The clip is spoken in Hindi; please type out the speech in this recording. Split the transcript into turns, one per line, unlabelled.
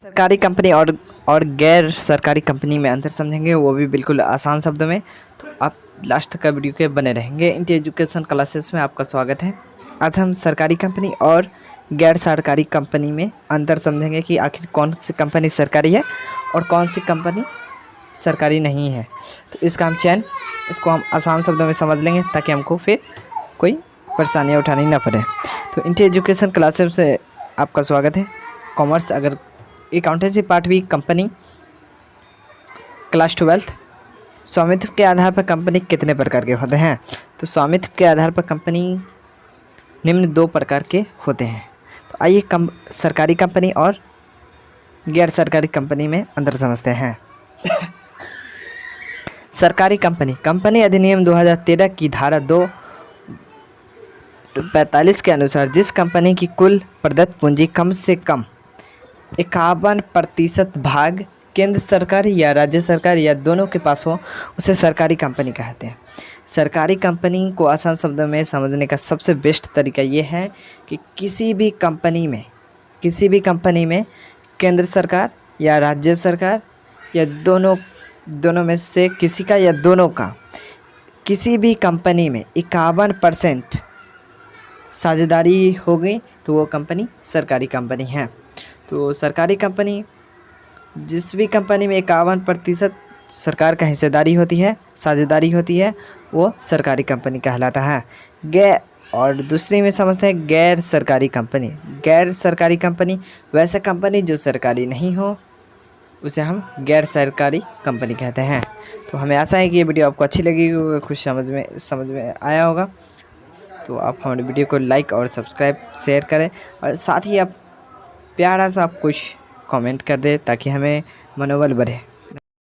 सरकारी कंपनी और गैर सरकारी कंपनी में अंतर समझेंगे, वो भी बिल्कुल आसान शब्दों में। तो आप लास्ट तक का वीडियो के बने रहेंगे। इंटी एजुकेशन क्लासेस में आपका स्वागत है। आज हम सरकारी कंपनी और गैर सरकारी कंपनी में अंतर समझेंगे कि आखिर कौन सी कंपनी सरकारी है और कौन सी कंपनी सरकारी नहीं है। तो इसका हम चयन इसको हम आसान शब्दों में समझ लेंगे ताकि हमको फिर कोई परेशानियाँ उठानी ना पड़े। तो इंटी एजुकेशन क्लासेस से आपका स्वागत है। कॉमर्स अगर अकाउंटेंसी पार्ट भी कंपनी क्लास 12। स्वामित्व के आधार पर कंपनी कितने प्रकार के होते हैं? तो स्वामित्व के आधार पर कंपनी निम्न 2 प्रकार के होते हैं। तो आइए सरकारी कंपनी और गैर सरकारी कंपनी में अंतर समझते हैं। सरकारी कंपनी अधिनियम 2013 की धारा 245 के अनुसार जिस कंपनी की कुल प्रदत्त पूंजी कम से कम 51% भाग केंद्र सरकार या राज्य सरकार या दोनों के पास हो, उसे सरकारी कंपनी कहते हैं। सरकारी कंपनी को आसान शब्दों में समझने का सबसे बेस्ट तरीका ये है कि किसी भी कंपनी में केंद्र सरकार या राज्य सरकार या दोनों में से किसी का या दोनों का किसी भी कंपनी में 51% साझेदारी हो गई तो वो कंपनी सरकारी कंपनी है। तो सरकारी कंपनी जिस भी कंपनी में 51% सरकार का हिस्सेदारी होती है, साझेदारी होती है, वो सरकारी कंपनी कहलाता है। और दूसरी में समझते हैं गैर सरकारी कंपनी वैसे कंपनी जो सरकारी नहीं हो, उसे हम गैर सरकारी कंपनी कहते हैं। तो हमें आशा है कि ये वीडियो आपको अच्छी लगी होगी, कुछ समझ में आया होगा। तो आप हमारे वीडियो को लाइक और सब्सक्राइब शेयर करें और साथ ही आप प्यारा सा आप कुछ कमेंट कर दें ताकि हमें मनोबल बढ़े।